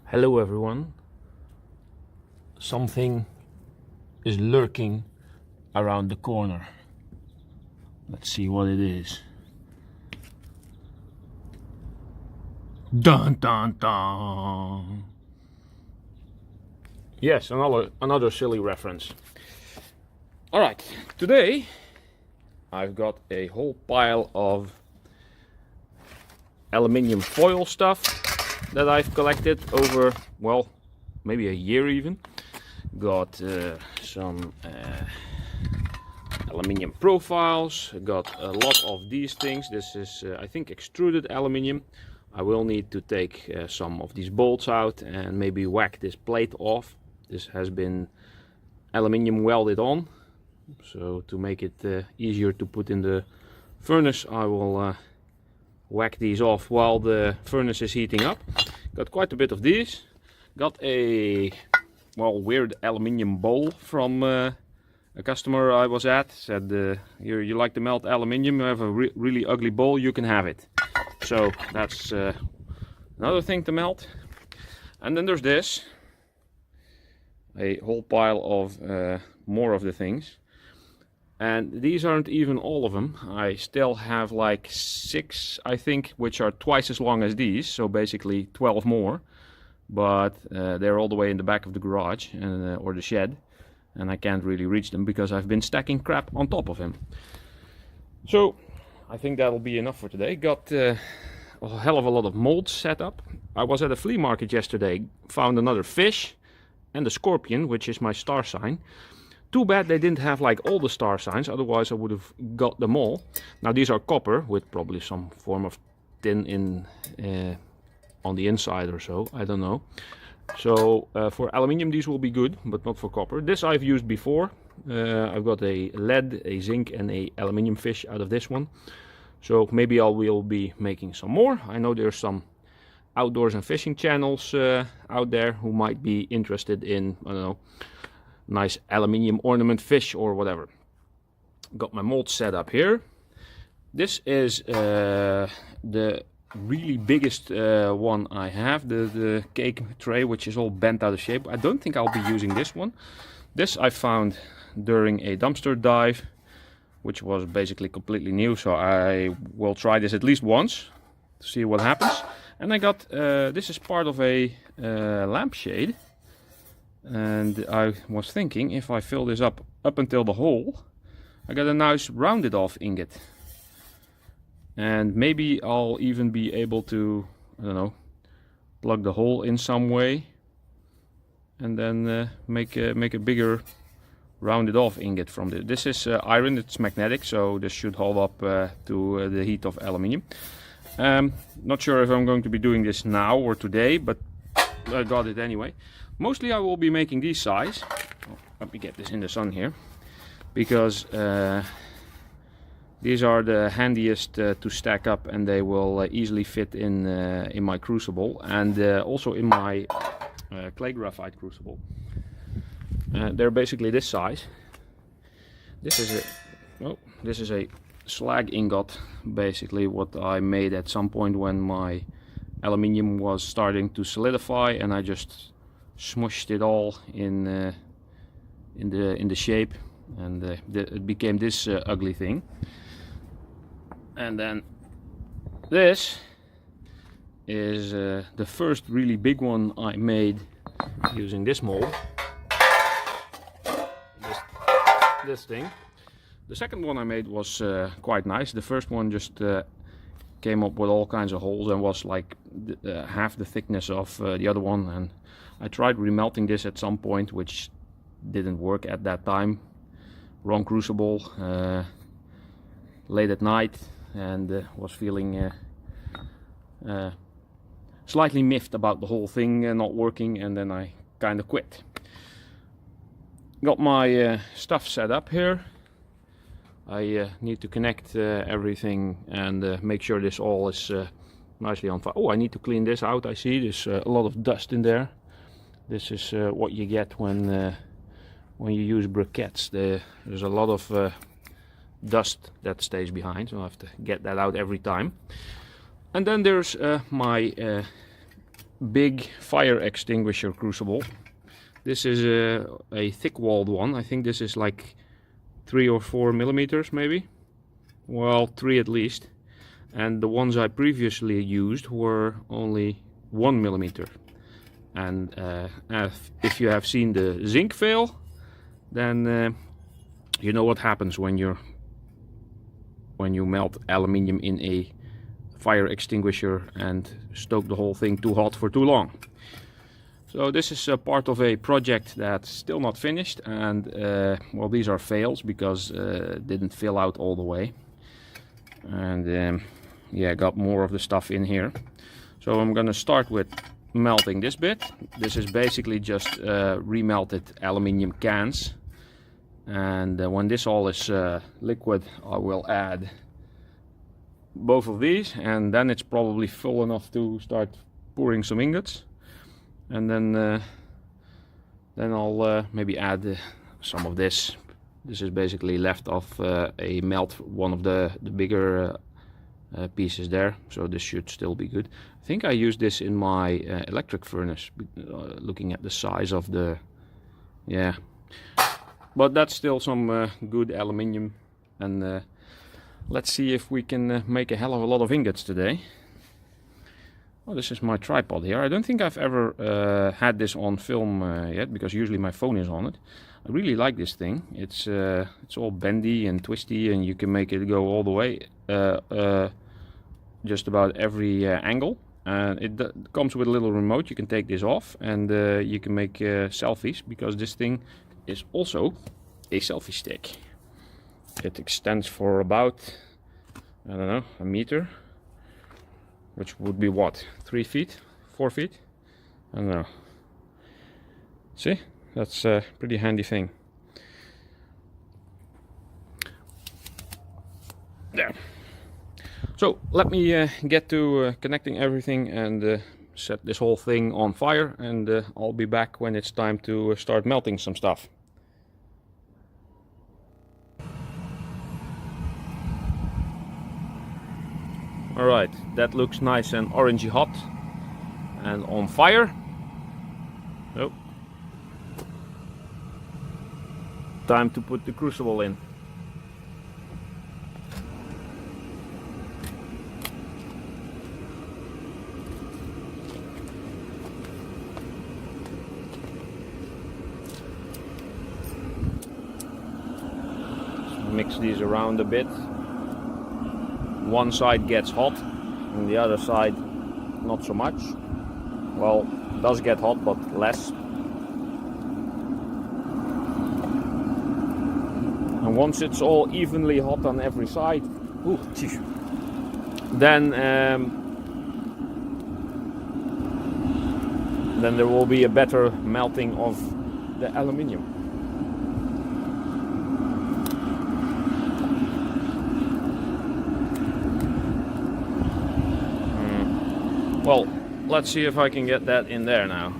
Hello everyone. Something is lurking around the corner. Let's see what it is. Dun dun dun. Yes, another silly reference. Alright, today I've got a whole pile of aluminium foil stuff that I've collected over, well, maybe a year even. Got some aluminium profiles, got a lot of these things. This is I think extruded aluminium. I will need to take some of these bolts out and maybe whack this plate off. This has been aluminium welded on, so to make it easier to put in the furnace, I will whack these off while the furnace is heating up. Got quite a bit of these. Got a, well, weird aluminium bowl from a customer I was at. Said, you like to melt aluminium, you have a really ugly bowl, you can have it. So that's another thing to melt. And then there's this, a whole pile of more of the things. And these aren't even all of them. I still have like 6, I think, which are twice as long as these, so basically 12 more. But they're all the way in the back of the garage or the shed, and I can't really reach them because I've been stacking crap on top of them. So I think that'll be enough for today. Got a hell of a lot of molds set up. I was at a flea market yesterday, found another fish and a scorpion, which is my star sign. Too bad they didn't have like all the star signs, otherwise I would have got them all. Now these are copper with probably some form of tin in on the inside or so, I don't know. So for aluminium these will be good, but not for copper. This I've used before. I've got a lead, a zinc and a aluminium fish out of this one. So maybe I will be making some more. I know there's some outdoors and fishing channels out there who might be interested in, I don't know, nice aluminium ornament fish or whatever. Got my mold set up here. This is the really biggest one I have, the cake tray, which is all bent out of shape. I don't think I'll be using this one. This I found during a dumpster dive, which was basically completely new, so I will try this at least once to see what happens. And I got this is part of a lampshade. And I was thinking, if I fill this up until the hole, I got a nice rounded off ingot. And maybe I'll even be able to, I don't know, plug the hole in some way. And then make a bigger rounded off ingot from this. This is iron, it's magnetic, so this should hold up to the heat of aluminium. Not sure if I'm going to be doing this now or today, but I got it anyway. Mostly I will be making these size. Oh, let me get this in the sun here, because these are the handiest to stack up, and they will easily fit in my crucible, and also in my clay graphite crucible. They're basically this size. This is a slag ingot, basically what I made at some point when my aluminium was starting to solidify, and I just smushed it all in the shape, and it became this ugly thing. And then this is the first really big one I made using this mold, this thing. The second one I made was quite nice. The first one just came up with all kinds of holes and was like half the thickness of the other one, and I tried remelting this at some point, which didn't work at that time. Wrong crucible, late at night, and was feeling slightly miffed about the whole thing not working, and then I kind of quit. Got my stuff set up here. I need to connect everything and make sure this all is nicely on fire. Oh, I need to clean this out. I see there's a lot of dust in there. This is what you get when you use briquettes. There's a lot of dust that stays behind, so I have to get that out every time. And then there's my big fire extinguisher crucible. This is a thick-walled one. I think this is like 3 or 4 millimeters maybe. Well, 3 at least. And the ones I previously used were only 1 millimeter. And if you have seen the zinc fail, then you know what happens when you melt aluminium in a fire extinguisher and stoke the whole thing too hot for too long. So this is a part of a project that's still not finished, and well, these are fails because it didn't fill out all the way. And yeah, got more of the stuff in here. So I'm gonna start with melting this bit. This is basically just remelted aluminium cans. And when this all is liquid, I will add both of these, and then it's probably full enough to start pouring some ingots. And then I'll maybe add some of this. This is basically left off a melt, one of the bigger pieces there, so this should still be good. I think I used this in my electric furnace, looking at the size of the, yeah, but that's still some good aluminium. And let's see if we can make a hell of a lot of ingots today. Well, this is my tripod here. I don't think I've ever had this on film yet, because usually my phone is on it. I really like this thing. It's all bendy and twisty, and you can make it go all the way, just about every angle. And it comes with a little remote. You can take this off, and you can make selfies, because this thing is also a selfie stick. It extends for about, I don't know, a meter, which would be what, 3 feet, 4 feet? I don't know. See, that's a pretty handy thing. There. So let me get to connecting everything and set this whole thing on fire, and I'll be back when it's time to start melting some stuff. Alright, that looks nice and orangey hot and on fire. Oh. Time to put the crucible in. Mix these around a bit. One side gets hot and the other side not so much. Well, it does get hot, but less. And once it's all evenly hot on every side, then there will be a better melting of the aluminium. Well, let's see if I can get that in there now.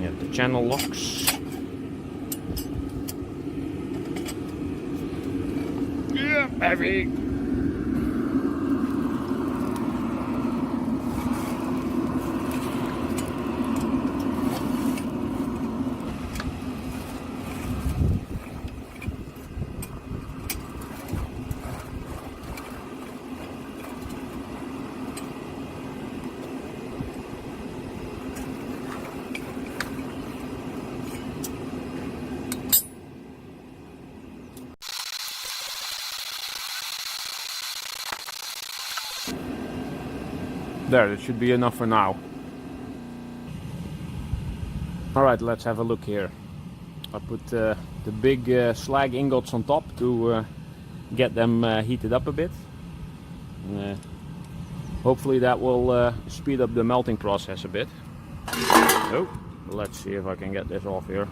Get the channel locks. Yeah, heavy. There, it should be enough for now. Alright, let's have a look here. I put the big slag ingots on top to get them heated up a bit. Hopefully that will speed up the melting process a bit. Oh, let's see if I can get this off here.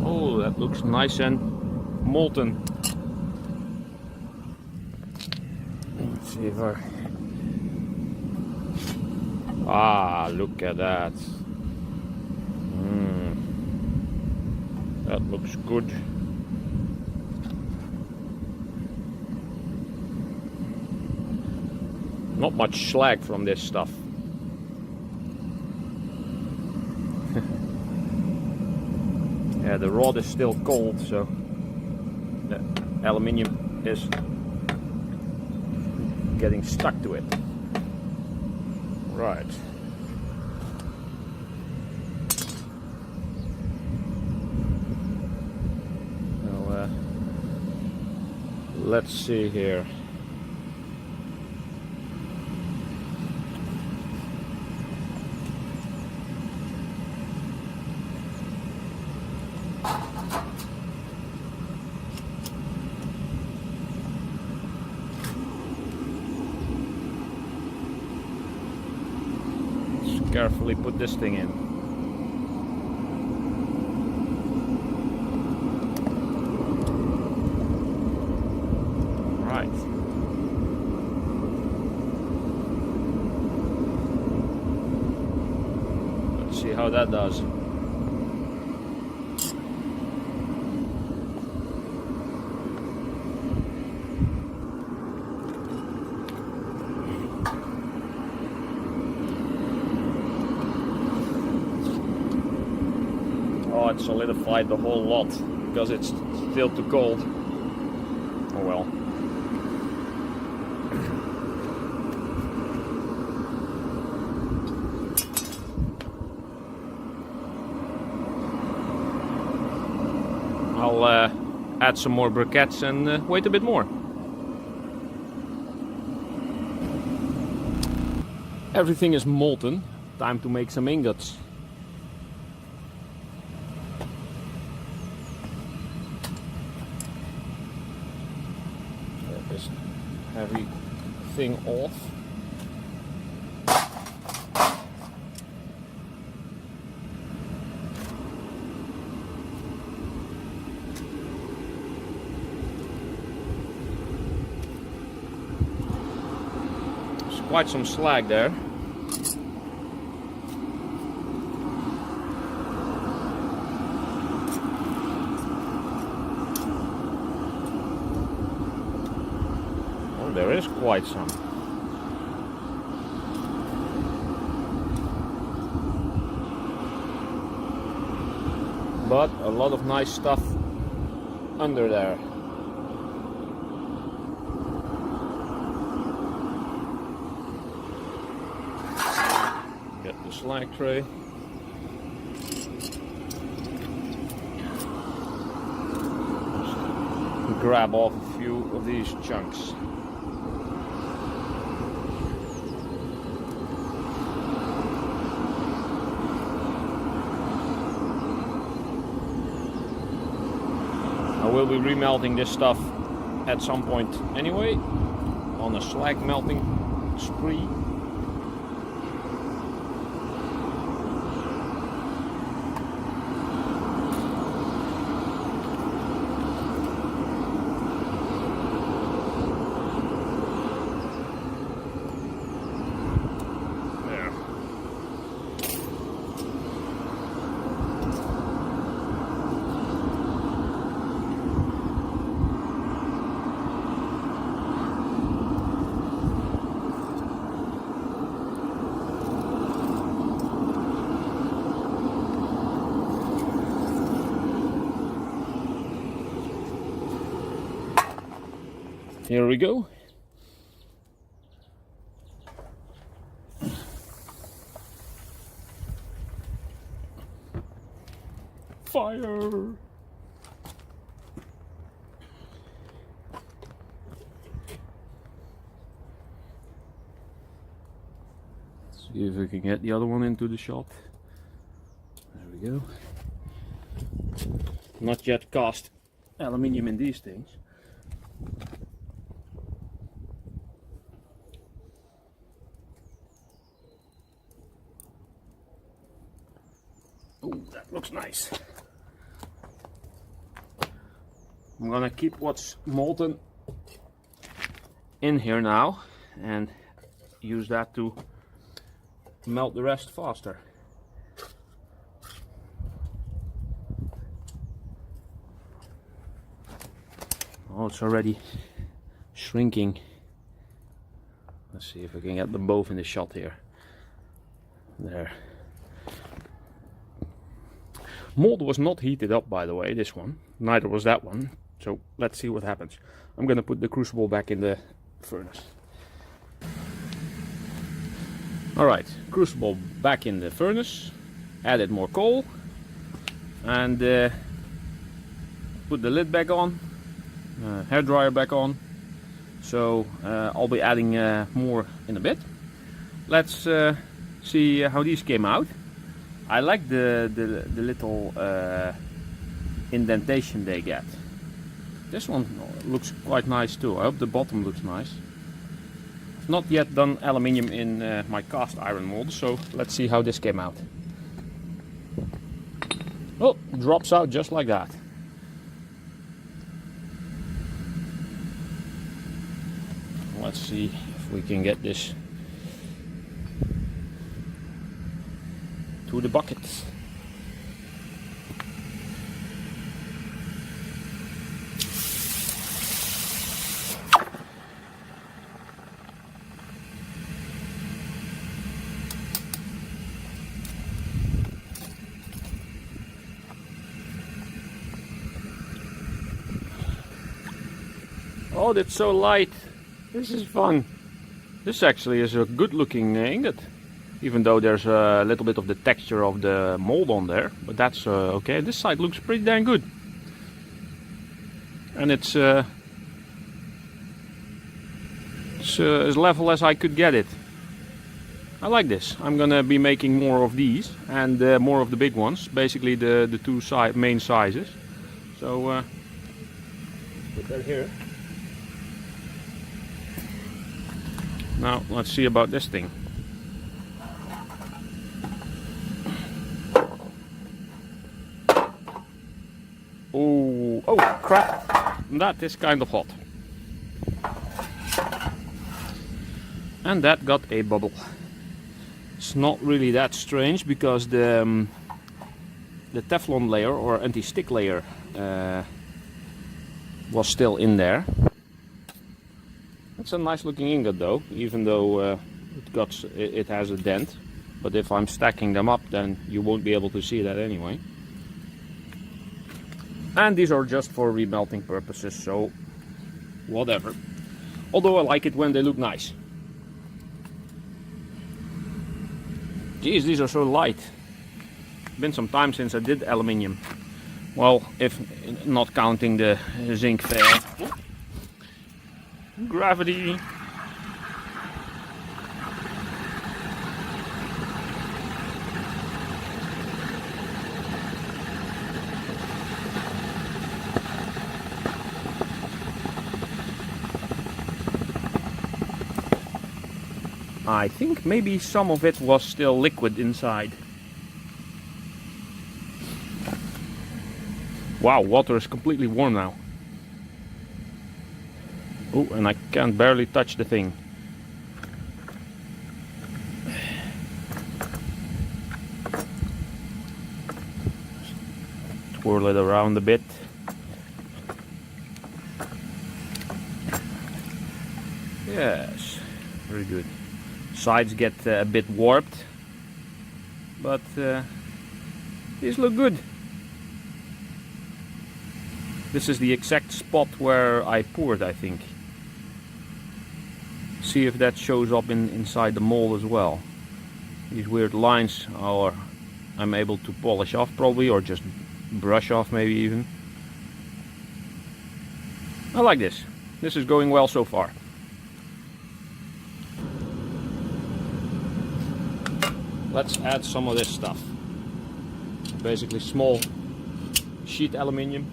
Oh, that looks nice and molten. Let's see if I... Ah, look at that. That looks good. Not much slag from this stuff. Yeah, the rod is still cold, so the aluminium is getting stuck to it. Right. Now, let's see here. Carefully put this thing in. Right. Let's see how that does. Oh, it solidified the whole lot because it's still too cold. Oh well. I'll add some more briquettes and wait a bit more. Everything is molten. Time to make some ingots. Get this heavy thing off. There's quite some slag there. There is quite some. But a lot of nice stuff under there. Get the slag tray. Grab off a few of these chunks. I will be remelting this stuff at some point anyway, on a slag melting spree. Here we go. Fire! See if we can get the other one into the shot. There we go. Not yet cast aluminium in these things. Oh, that looks nice. I'm gonna keep what's molten in here now and use that to melt the rest faster. Oh, it's already shrinking. Let's see if we can get them both in the shot here. There. Mold was not heated up, by the way, this one. Neither was that one. So let's see what happens. I'm gonna put the crucible back in the furnace. Alright, crucible back in the furnace. Added more coal. And put the lid back on. Hairdryer back on. So I'll be adding more in a bit. Let's see how these came out. I like the little indentation they get. This one looks quite nice too. I hope the bottom looks nice. I've not yet done aluminium in my cast iron mold, so let's see how this came out. Oh, drops out just like that. Let's see if we can get this to the bucket. Oh, that's so light. This is fun. This actually is a good looking ingot. Even though there's a little bit of the texture of the mold on there. But that's okay. This side looks pretty dang good. And it's as level as I could get it. I like this. I'm gonna be making more of these. And more of the big ones. Basically the two main sizes. So put that here. Now let's see about this thing. Oh crap, that is kind of hot. And that got a bubble. It's not really that strange because the Teflon layer or anti-stick layer was still in there. It's a nice looking ingot though, even though it has a dent. But if I'm stacking them up, then you won't be able to see that anyway. And these are just for remelting purposes, so whatever. Although I like it when they look nice. Geez, these are so light. Been some time since I did aluminium. Well, if not counting the zinc fail. Gravity. I think maybe some of it was still liquid inside. Wow, water is completely warm now. Oh, and I can barely touch the thing. Twirl it around a bit. Yes, very good. Sides get a bit warped, but these look good. This is the exact spot where I poured, I think. See if that shows up inside the mold as well. These weird lines are I'm able to polish off probably, or just brush off maybe even. I like this. This is going well so far. Let's add some of this stuff. Basically small sheet aluminium.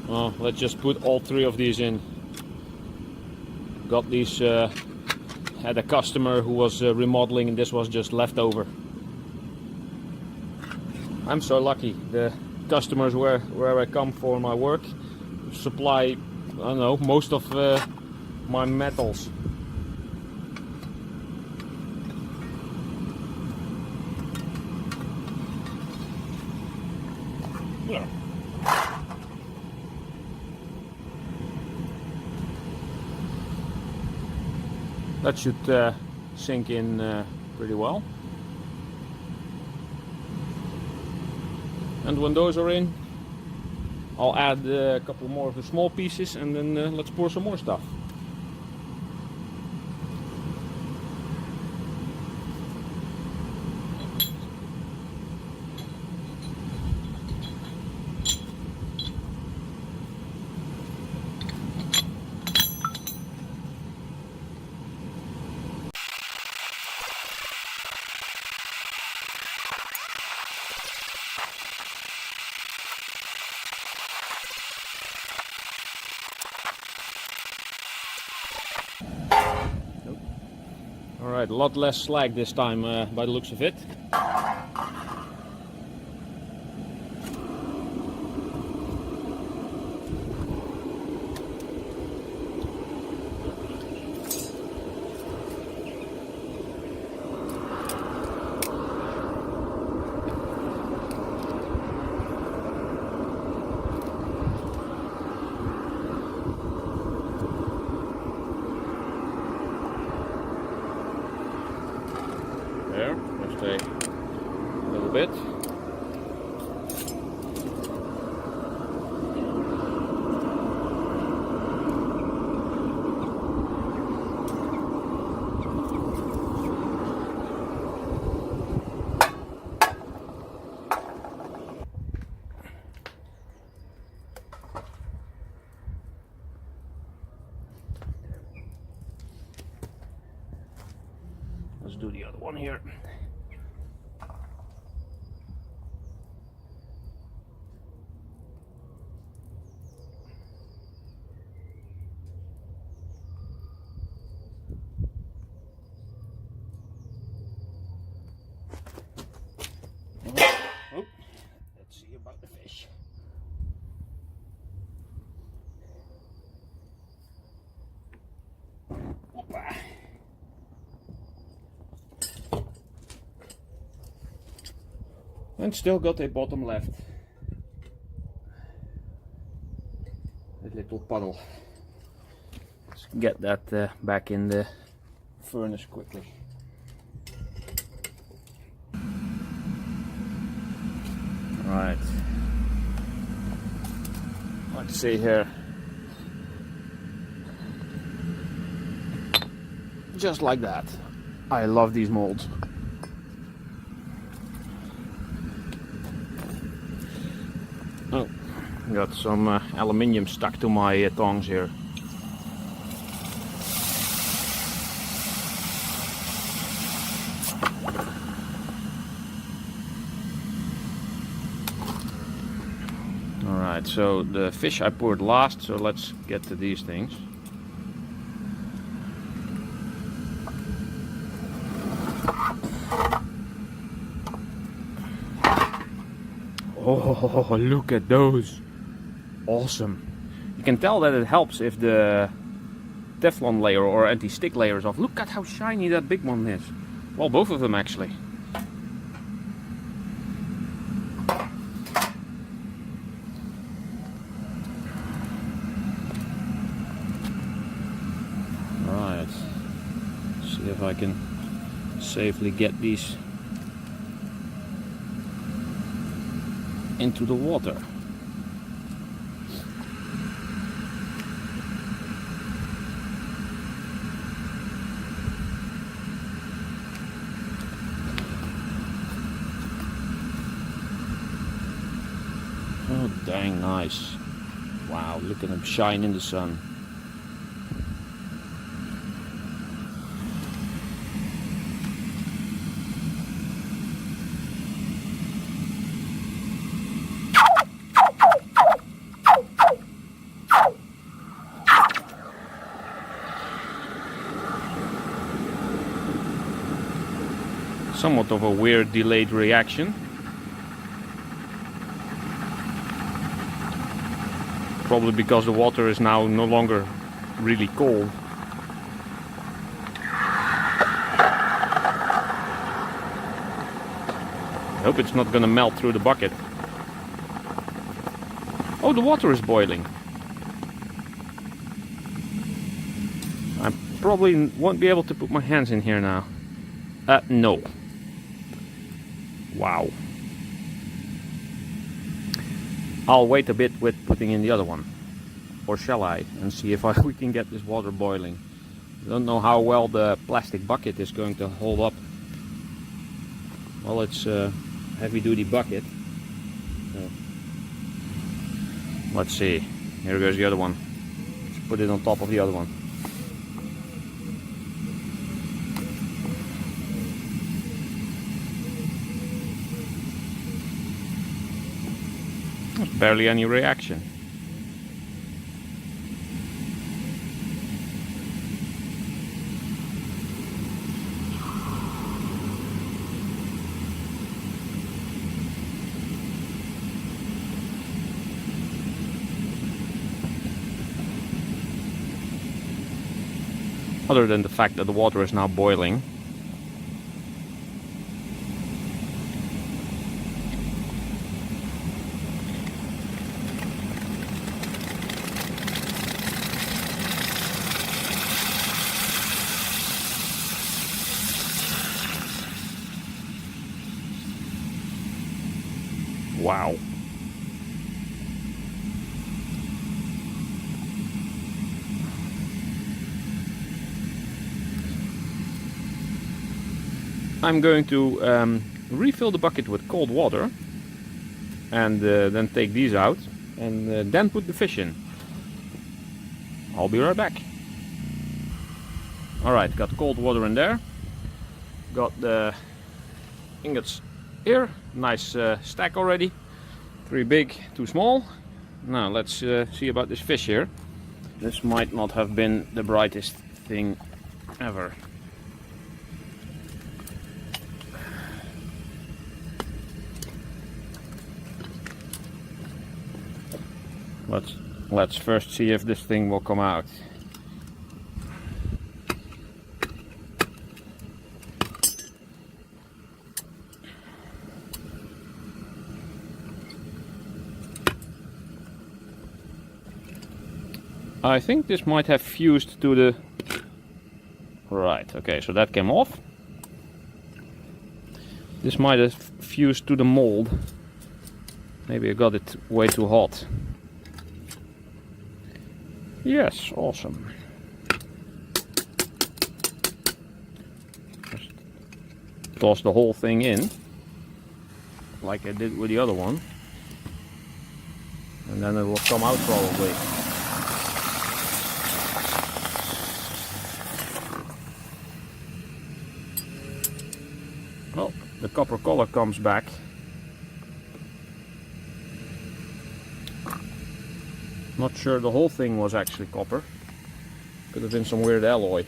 Let's just put all 3 of these in. Got these, had a customer who was remodeling, and this was just leftover. I'm so lucky. The customers where I come for my work supply, I don't know, most of my metals. Yeah. That should sink in pretty well. And when those are in, I'll add a couple more of the small pieces, and then let's pour some more stuff. Alright, a lot less slag this time by the looks of it. There, just a little bit. Let's do the other one here. Oh, let's see about the fish. Opa. And still got a bottom left. A little puddle. Let's get that back in the furnace quickly. Right. Let's see here. Just like that. I love these molds. Oh, got some aluminium stuck to my tongs here. Alright, so the fish I poured last, so let's get to these things. Oh, look at those. Awesome. You can tell that it helps if the Teflon layer or anti-stick layer is off. Look at how shiny that big one is. Well, both of them actually. Alright. See if I can safely get these into the water. Oh, dang nice. Wow, look at them shine in the sun. Somewhat of a weird delayed reaction. Probably because the water is now no longer really cold. I hope it's not gonna melt through the bucket. Oh, the water is boiling. I probably won't be able to put my hands in here now. No. Wow. I'll wait a bit with putting in the other one. Or shall I? And see if we can get this water boiling. I don't know how well the plastic bucket is going to hold up. Well, it's a heavy duty bucket. So, let's see. Here goes the other one. Let's put it on top of the other one. There's barely any reaction. Other than the fact that the water is now boiling. Wow. I'm going to refill the bucket with cold water and then take these out and then put the fish in. I'll be right back. Alright, got cold water in there. Got the ingots here. Nice stack already. 3 big, 2 small. Now let's see about this fish here. This might not have been the brightest thing ever. Let's first see if this thing will come out. I think this might have fused to the... Right, okay, so that came off. This might have fused to the mold. Maybe I got it way too hot. Yes, awesome. Just toss the whole thing in, like I did with the other one. And then it will come out probably. Well, the copper color comes back. Not sure the whole thing was actually copper. Could have been some weird alloy.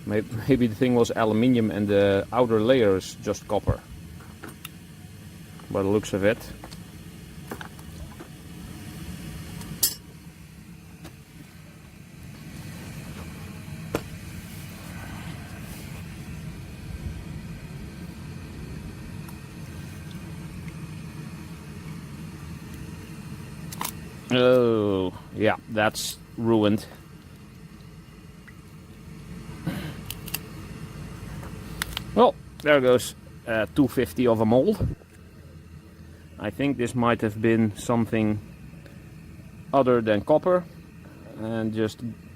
Maybe the thing was aluminium and the outer layer is just copper. By the looks of it. Oh, yeah, that's ruined. Well, there goes 250 of a mold. I think this might have been something other than copper, and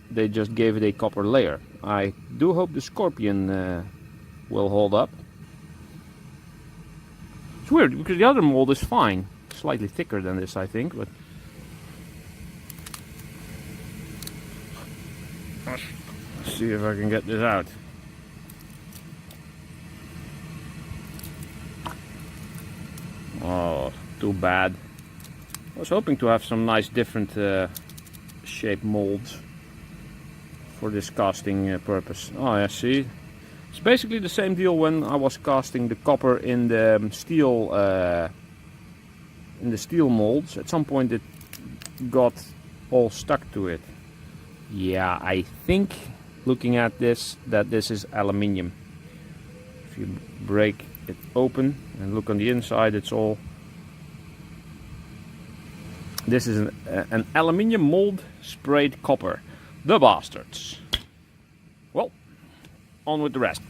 they just gave it a copper layer. I do hope the scorpion will hold up. It's weird because the other mold is fine, slightly thicker than this, I think, but. Let's see if I can get this out. Oh, too bad. I was hoping to have some nice different shaped molds for this casting purpose. Oh yeah, see? It's basically the same deal when I was casting the copper in the steel molds. At some point it got all stuck to it. Yeah, I think looking at this that this is aluminium. If you break it open and look on the inside, it's all. This is an aluminium mold sprayed copper. The bastards. Well, on with the rest.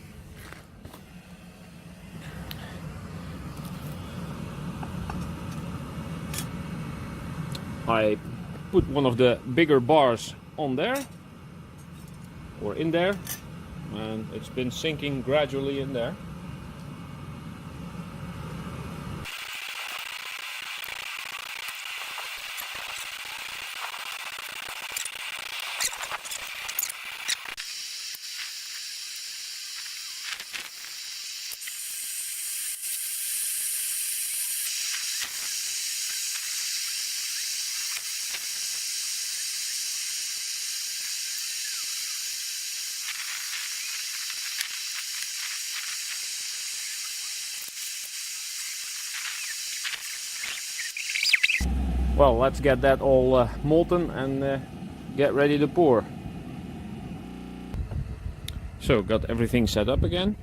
I put one of the bigger bars on there, or in there, and it's been sinking gradually in there. Well, let's get that all molten and get ready to pour. So, got everything set up again.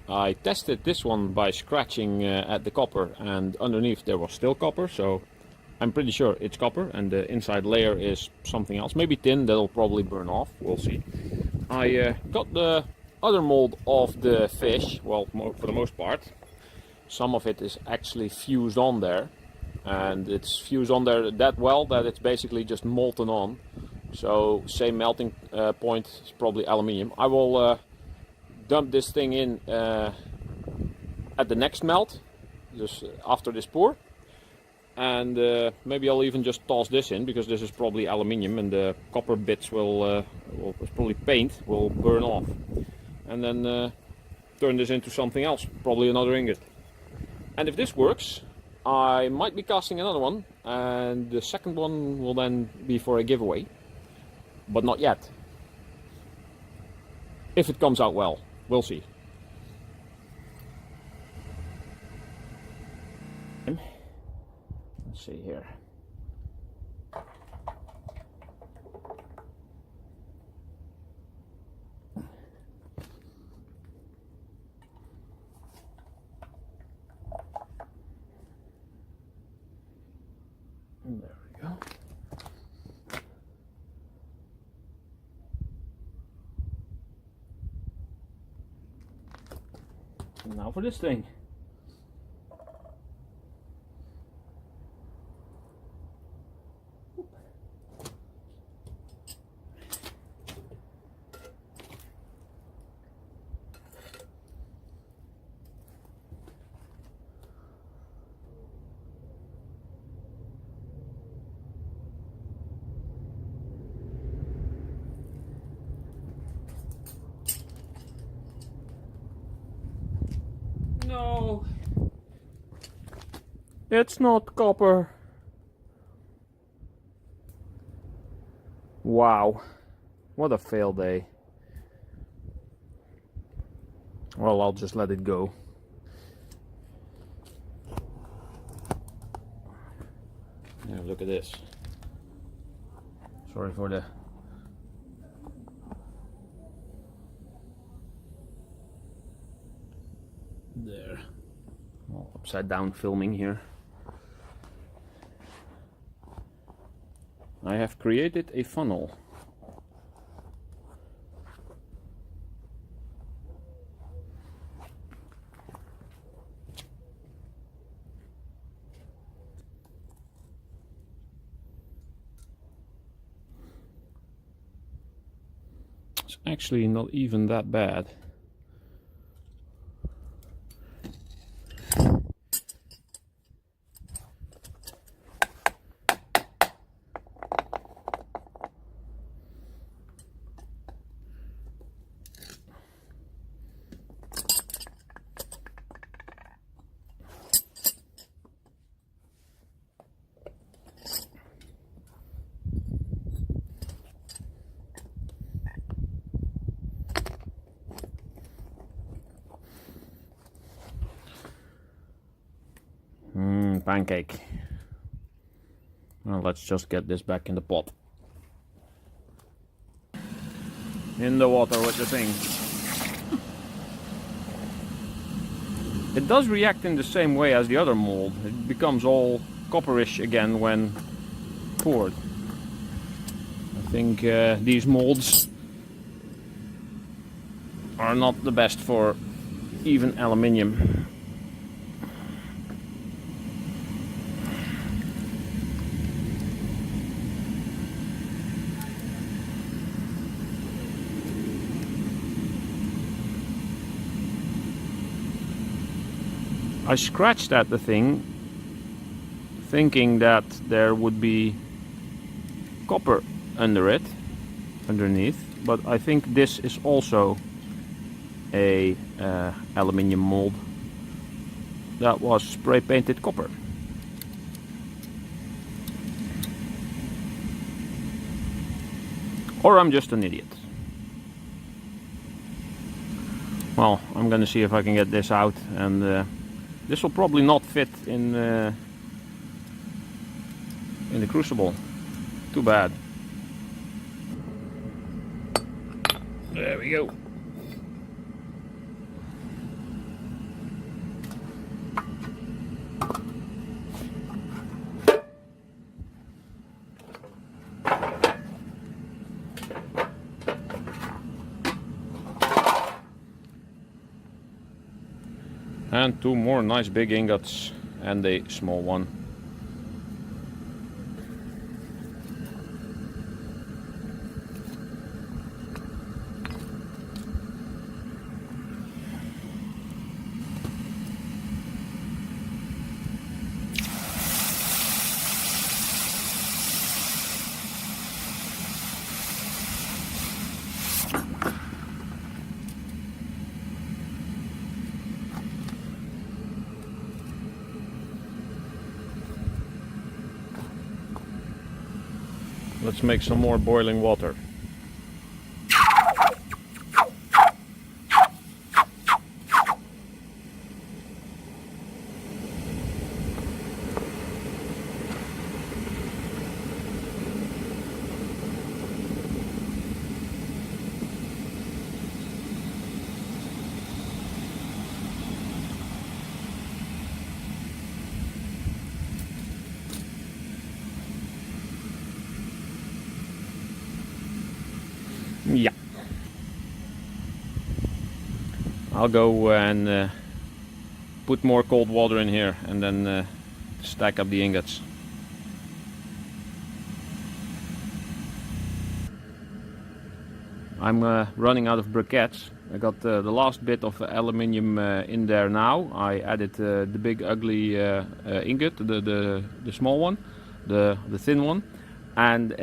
I tested this one by scratching at the copper, and underneath there was still copper, so I'm pretty sure it's copper, and the inside layer is something else. Maybe tin, that'll probably burn off, we'll see. I got the other mold of the fish, well, for the most part. Some of it is actually fused on there. And it's fused on there that well that it's basically just molten on. So same melting point is probably aluminium. I will dump this thing in at the next melt, just after this pour. And maybe I'll even just toss this in, because this is probably aluminium and the copper bits will probably paint, will burn off. And then turn this into something else, probably another ingot. And if this works, I might be casting another one, and the second one will then be for a giveaway, but not yet. If it comes out well, we'll see. Let's see here. There we go. And now for this thing. No, it's not copper. Wow, what a fail day. Well, I'll just let it go. Yeah, look at this. Sorry for the there. Well, upside down filming here. I have created a funnel. It's actually not even that bad. pancake. Well, let's just get this back in the pot. In the water with the thing. It does react in the same way as the other mold. It becomes all copperish again when poured. I think these molds are not the best for even aluminium. I scratched at the thing thinking that there would be copper underneath, but I think this is also a aluminium mold that was spray painted copper. Or I'm just an idiot. Well, I'm gonna see if I can get this out, and this will probably not fit in the Crucible. Too bad. There we go. And two more nice big ingots and a small one. Let's make some more boiling water. Yeah. I'll go and put more cold water in here and then stack up the ingots. I'm running out of briquettes. I got the last bit of aluminium in there now. I added the big ugly ingot, the small one, the thin one. And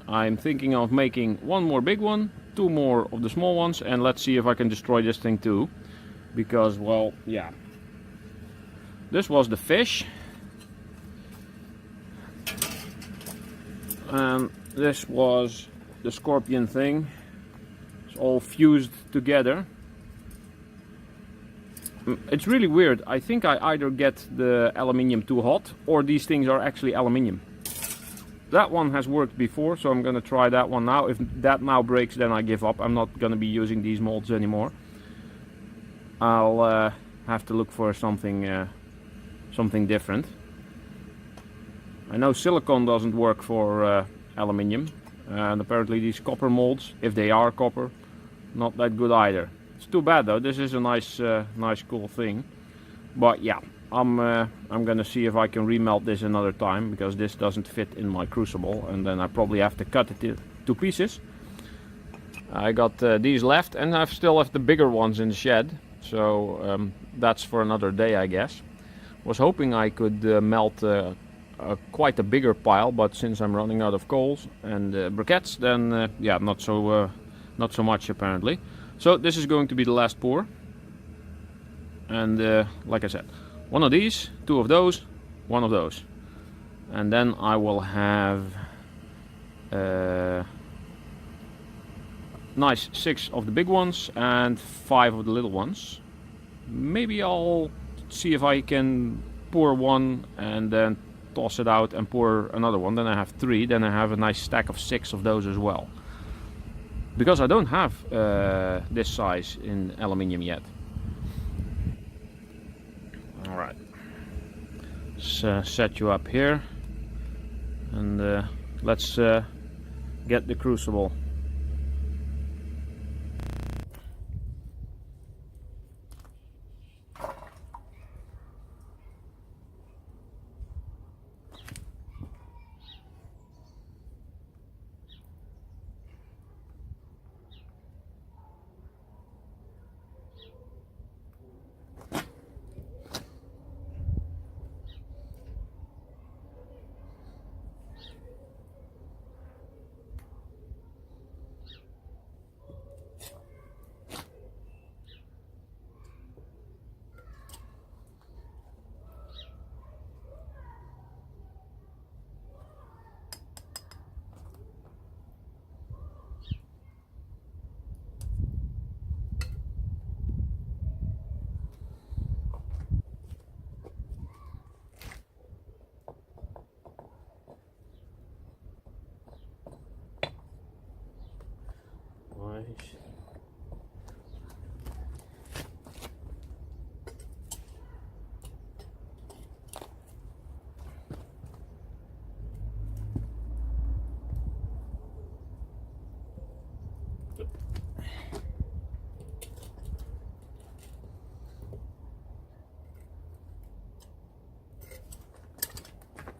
I'm thinking of making one more big one, two more of the small ones, and let's see if I can destroy this thing too. Because, well, yeah. This was the fish. And this was the scorpion thing. It's all fused together. It's really weird. I think I either get the aluminium too hot, or these things are actually aluminium. That one has worked before, so I'm going to try that one now. If that now breaks, then I give up. I'm not going to be using these molds anymore. I'll have to look for something different. I know silicone doesn't work for aluminium, and apparently these copper molds, if they are copper, not that good either. It's too bad though. This is a nice cool thing. But yeah, I'm gonna see if I can remelt this another time, because this doesn't fit in my Crucible, and then I probably have to cut it to pieces. I got these left, and I still have the bigger ones in the shed, so that's for another day, I guess. Was hoping I could melt quite a bigger pile, but since I'm running out of coals and briquettes, then yeah, not so much apparently. So this is going to be the last pour, and like I said, one of these, two of those, one of those, and then I will have nice 6 of the big ones and 5 of the little ones. Maybe I'll see if I can pour one and then toss it out and pour another one, then I have 3, then I have a nice stack of 6 of those as well. Because I don't have this size in aluminium yet. Alright, let's set you up here and let's get the crucible.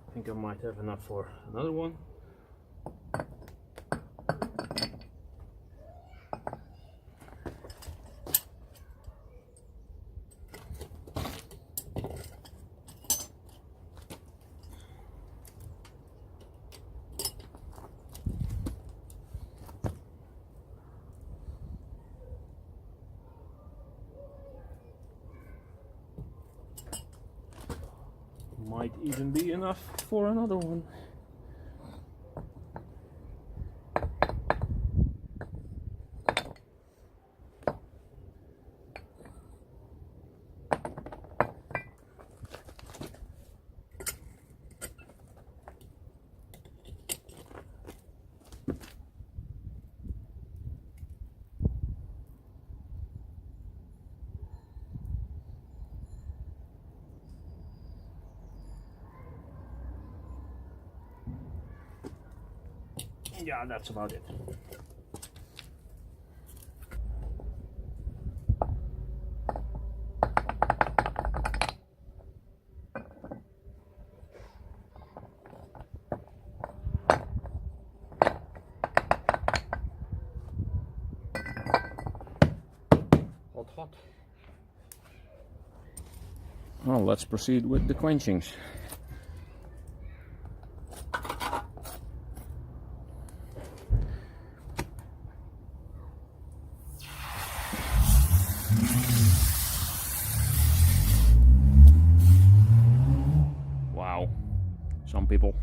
I think I might have enough for another one. Might even be enough for another one. Yeah, that's about it. Hot, hot. Well, let's proceed with the quenchings. Wow, some people.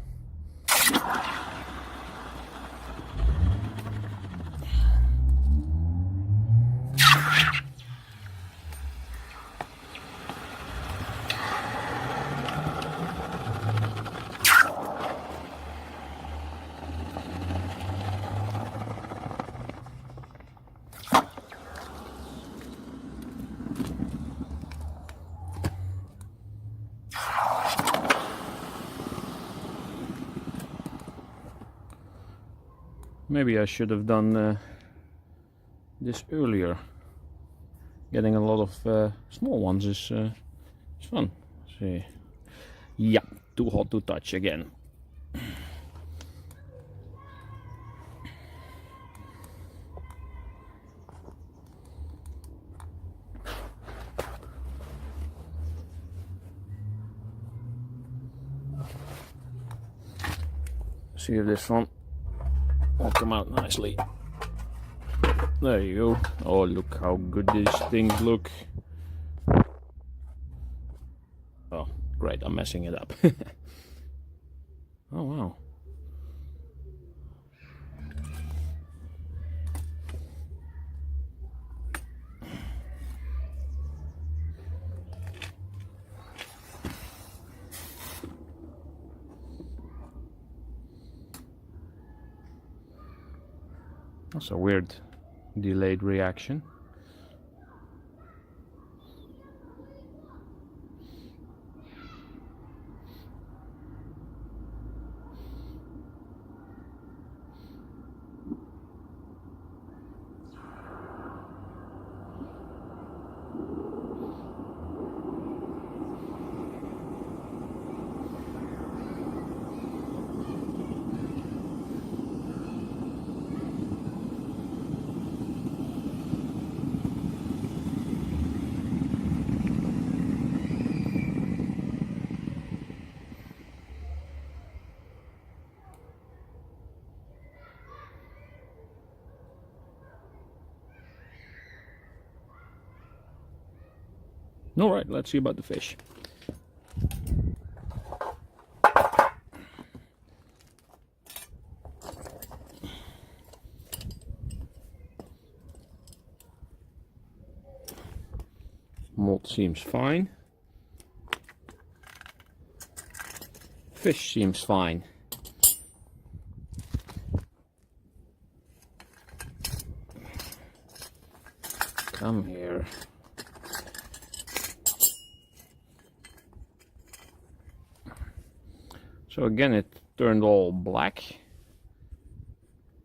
Maybe I should have done this earlier. Getting a lot of small ones is fun. Let's see. Yeah, too hot to touch again. See if this one will come out nicely. There you go. Oh, look how good these things look. Oh, great, I'm messing it up. Oh, wow. That's a weird delayed reaction. All right, let's see about the fish. Mold seems fine. Fish seems fine. Come here. So again, it turned all black,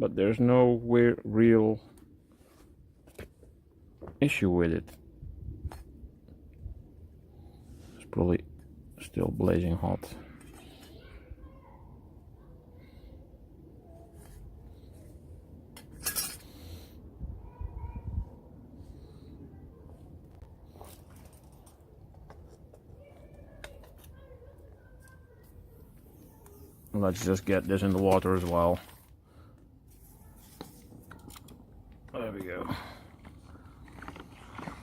but there's no real issue with it. It's probably still blazing hot. Let's just get this in the water as well. There we go.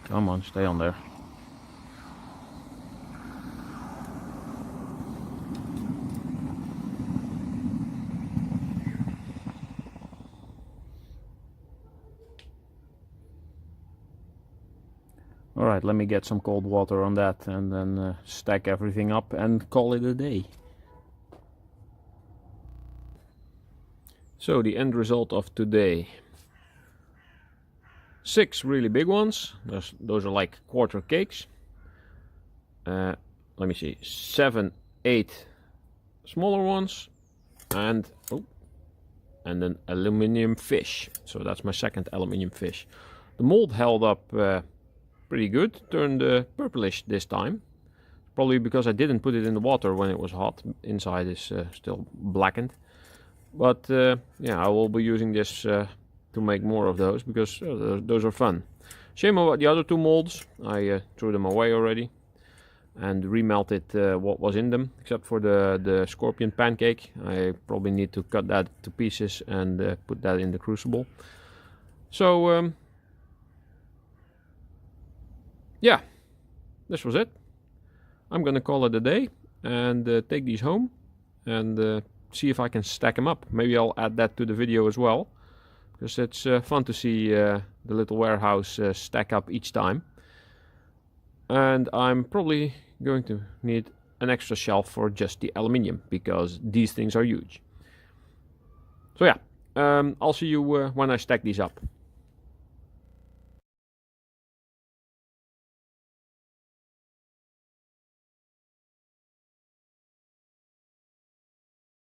Come on, stay on there. Alright, let me get some cold water on that and then stack everything up and call it a day. So the end result of today. 6 really big ones. Those are like quarter cakes. Let me see. 7, 8 smaller ones. And an aluminium fish. So that's my second aluminium fish. The mold held up pretty good. Turned purplish this time. Probably because I didn't put it in the water when it was hot. Inside is still blackened. But yeah, I will be using this to make more of those because those are fun. Shame about the other 2 molds. I threw them away already and remelted what was in them, except for the scorpion pancake. I probably need to cut that to pieces and put that in the Crucible. So yeah, this was it. I'm gonna call it a day and take these home and see if I can stack them up. Maybe I'll add that to the video as well, because it's fun to see the little warehouse stack up each time. And I'm probably going to need an extra shelf for just the aluminium, because these things are huge. So yeah, I'll see you when I stack these up.